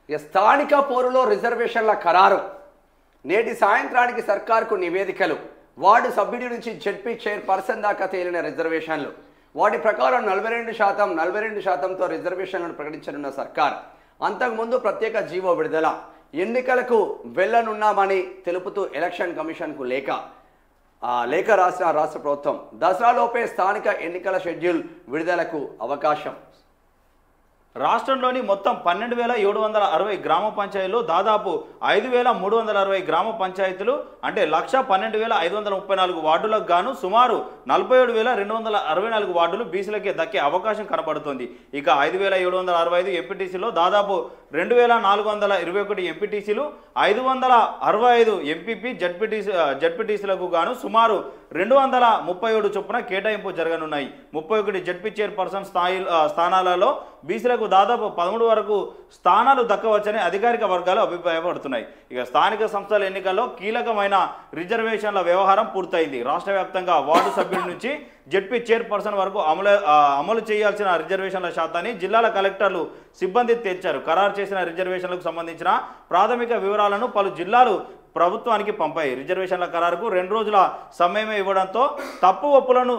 స్థానిక పౌరులో రిజర్వేషన్ల ఖరారు. నేటి సాయంత్రానికి సర్కార్కు నివేదికలు. వార్డు సభ్యుడి నుంచి జెడ్పీ చైర్పర్సన్ దాకా తేలిన రిజర్వేషన్లు. వాటి ప్రకారం 42%తో రిజర్వేషన్లను ప్రకటించనున్న సర్కార్. అంతకుముందు ప్రత్యేక జీవో విడుదల. ఎన్నికలకు వెళ్లనున్నామని తెలుపుతూ ఎలక్షన్ కమిషన్కు లేఖ రాసిన రాష్ట్ర ప్రభుత్వం. దసరాలోపే స్థానిక ఎన్నికల షెడ్యూల్ విడుదలకు అవకాశం. రాష్ట్రంలోని మొత్తం 12,760 గ్రామ పంచాయతీలు, దాదాపు 5,360 గ్రామ పంచాయతీలు అంటే 1,12,534 వార్డులకు గాను సుమారు 47,264 వార్డులు బీసీలకే దక్కే అవకాశం కనబడుతుంది. ఇక 5,765 ఎంపీటీసీలో దాదాపు 2,421 ఎంపీటీసీలు, 565 ఎంపీపీ జడ్పీటీసీలకు గాను సుమారు 237 చొప్పున కేటాయింపు జరగనున్నాయి. 31 జడ్పీ చైర్పర్సన్ స్థానాలలో బీసీలకు దాదాపు 13 వరకు స్థానాలు దక్కవచ్చని అధికారిక వర్గాలు అభిప్రాయపడుతున్నాయి. ఇక స్థానిక సంస్థల ఎన్నికల్లో కీలకమైన రిజర్వేషన్ల వ్యవహారం పూర్తయింది. రాష్ట్ర వ్యాప్తంగా వార్డు సభ్యుల నుంచి జడ్పీ చైర్పర్సన్ వరకు అమలు చేయాల్సిన రిజర్వేషన్ల శాతాన్ని జిల్లాల కలెక్టర్లు సిబ్బంది తేల్చారు. ఖరారు చేసిన రిజర్వేషన్లకు సంబంధించిన ప్రాథమిక వివరాలను పలు జిల్లాలు ప్రభుత్వానికి పంపాయి. రిజర్వేషన్ల ఖరారుకు 2 రోజుల సమయమే ఇవ్వడంతో తప్పు ఒప్పులను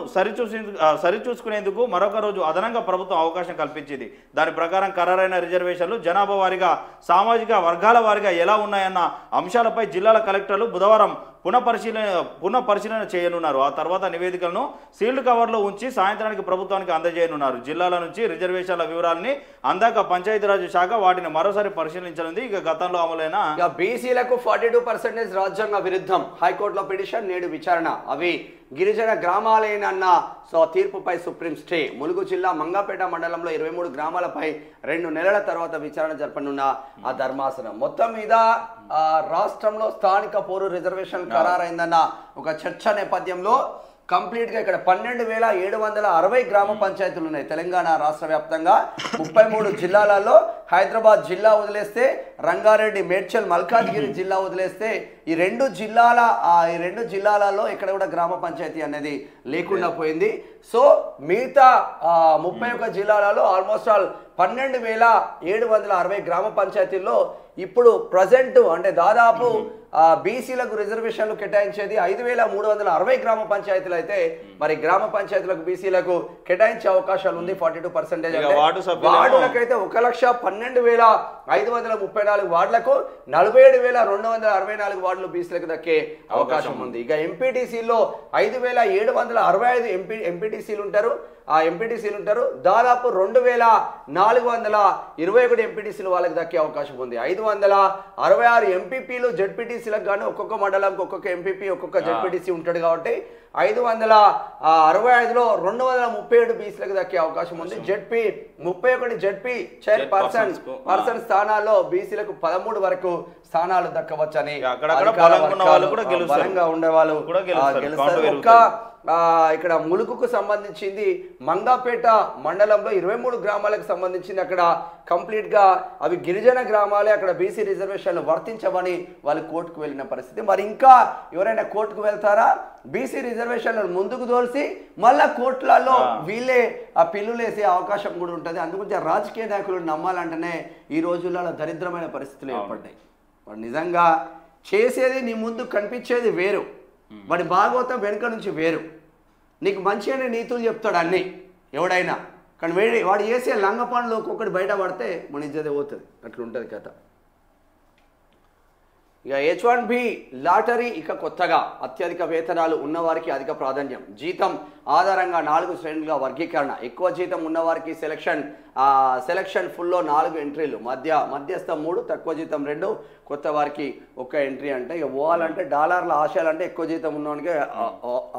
సరిచూసుకునేందుకు మరొక రోజు అదనంగా ప్రభుత్వం అవకాశం కల్పించింది. దాని ప్రకారం ఖరారైన రిజర్వేషన్లు జనాభా వారీగా, సామాజిక వర్గాల వారీగా ఎలా ఉన్నాయన్న అంశాలపై జిల్లాల కలెక్టర్లు బుధవారం పునఃపరిశీలన చేయనున్నారు. ఆ తర్వాత నివేదికలను సీల్డ్ కవర్లో ఉంచి సాయంత్రానికి ప్రభుత్వానికి అందజేయనున్నారు. జిల్లాల నుంచి రిజర్వేషన్ల వివరాలని అందాక పంచాయతీరాజ్ శాఖ వాటిని మరోసారి పరిశీలించనుంది. ఇక గతంలో అమలైన బీసీలకు 42% రాజ్యాంగ విరుద్ధం. హైకోర్టులో పిటిషన్ నేడు విచారణ. అవి గిరిజన గ్రామాలేనన్న తీర్పుపై సుప్రీం స్టే. ములుగు జిల్లా మంగాపేట మండలంలో 23 గ్రామాలపై 2 నెలల తర్వాత విచారణ జరపనున్న ఆ ధర్మాసనం. మొత్తం మీద రాష్ట్రంలో స్థానిక పౌర రిజర్వేషన్ ఖరారైందన్న ఒక చర్చ నేపథ్యంలో కంప్లీట్గా ఇక్కడ 12,760 గ్రామ పంచాయతీలు ఉన్నాయి తెలంగాణ రాష్ట్ర వ్యాప్తంగా. 33 జిల్లాలలో హైదరాబాద్ జిల్లా వదిలేస్తే, రంగారెడ్డి, మేడ్చల్, మల్కాజ్గిరి జిల్లా వదిలేస్తే ఈ రెండు జిల్లాలలో ఇక్కడ కూడా గ్రామ పంచాయతీ అనేది లేకుండా పోయింది. సో మిగతా 31 జిల్లాలలో ఆల్మోస్ట్ ఆల్ 12,760 గ్రామ పంచాయతీల్లో ఇప్పుడు ప్రజెంట్ అంటే దాదాపు బీసీలకు రిజర్వేషన్లు కేటాయించేది 5,360 గ్రామ పంచాయతీలు అయితే మరి గ్రామ పంచాయతీలకు బీసీలకు కేటాయించే అవకాశాలు ఉంది 42%. వార్డులకైతే 1,12,534 వార్డులకు 47,264 వార్డులు బీసీలకు దక్కే అవకాశం ఉంది. ఇక ఎంపీటీసీలో 5,765 ఎంపీటీసీలు ఉంటారు. ఆ ఎంపీటీసీలు ఉంటారు. దాదాపు 2,421 ఎంపీటీసీలు వాళ్ళకి దక్కే అవకాశం ఉంది. 566 ఎంపీపీలు జడ్పీటీసీలకు గాను ఒక్కొక్క మండలంకి ఒక్కొక్క ఎంపీపీ ఒక్కొక్క జడ్పీటీసీ ఉంటాడు కాబట్టి 565లో 237 బీసీలకు దక్కే అవకాశం ఉంది. 31 జడ్పీ చైర్పర్సన్ స్థానాల్లో బీసీలకు 13 వరకు స్థానాలు దక్కవచ్చని బలంగా ఉండేవాళ్ళు గెలుస్తారు. ఇక్కడ ములుగుకు సంబంధించింది మంగాపేట మండలంలో 23 గ్రామాలకు సంబంధించింది. అక్కడ కంప్లీట్ గా అవి గిరిజన గ్రామాలే. అక్కడ బీసీ రిజర్వేషన్లు వర్తించమని వాళ్ళు కోర్టుకు వెళ్ళిన పరిస్థితి. మరి ఇంకా ఎవరైనా కోర్టుకు వెళ్తారా? బీసీ రిజర్వేషన్లను ముందుకు తోల్సి మళ్ళా కోర్టులలో వీళ్ళే ఆ పిల్లులు వేసే అవకాశం కూడా ఉంటుంది. అందుగురించి రాజకీయ నాయకులు నమ్మాలంటేనే ఈ రోజుల్లో దరిద్రమైన పరిస్థితులు ఏర్పడ్డాయి. వాడు నిజంగా చేసేది నీ ముందు కనిపించేది వేరు, వాడి భాగవతం వెనుక నుంచి వేరు. నీకు మంచి అనే నీతులు చెప్తాడు అన్నీ ఎవడైనా, కానీ వాడు చేసే లంగ పనులు ఒక్కొక్కటి బయట పడితే మన ఇజ్జతే పోతుంది. అట్లుంటుంది కథ. ఇక H1B లాటరీ ఇక కొత్తగా అత్యధిక వేతనాలు ఉన్నవారికి అధిక ప్రాధాన్యం. జీతం ఆధారంగా 4 శ్రేణులుగా వర్గీకరణ. ఎక్కువ జీతం ఉన్నవారికి సెలక్షన్ ఫుల్లో 4 ఎంట్రీలు, మధ్యస్థ 3, తక్కువ జీతం 2, కొత్త వారికి 1 ఎంట్రీ. అంటే ఇక పోవాలంటే డాలర్ల ఆశయాలంటే ఎక్కువ జీతం ఉన్నవానికి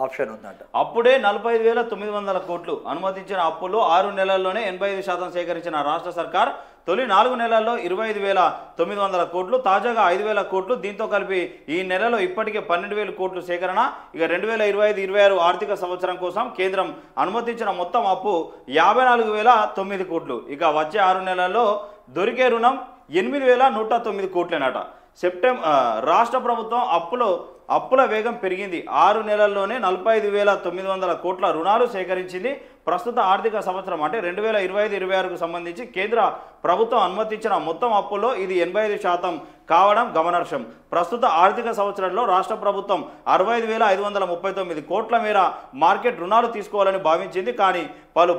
ఆప్షన్ ఉందంట. అప్పుడే 45,900 కోట్లు అనుమతించిన అప్పుల్లో 6 నెలల్లోనే 85% సేకరించిన రాష్ట్ర సర్కార్ తొలి 4 నెలల్లో 25,900 కోట్లు, తాజాగా 5,000 కోట్లు. దీంతో కలిపి ఈ నెలలో ఇప్పటికే 12,000 కోట్లు సేకరణ. ఇక 2025-26 ఆర్థిక సంవత్సరం కోసం కేంద్రం అనుమతించిన మొత్తం అప్పు 54,009 కోట్లు. ఇక వచ్చే 6 నెలల్లో దొరికే రుణం 8,109 కోట్లేనట. రాష్ట్ర ప్రభుత్వం అప్పుల వేగం పెరిగింది. 6 నెలల్లోనే 45,900 కోట్ల రుణాలు సేకరించింది. ప్రస్తుత ఆర్థిక సంవత్సరం అంటే 2025-26కు సంబంధించి కేంద్ర ప్రభుత్వం అనుమతించిన మొత్తం అప్పుల్లో ఇది 85% కావడం గమనార్హం. ప్రస్తుత ఆర్థిక సంవత్సరంలో రాష్ట్ర ప్రభుత్వం 65,539 కోట్ల మేర మార్కెట్ రుణాలు తీసుకోవాలని భావించింది. కానీ పలు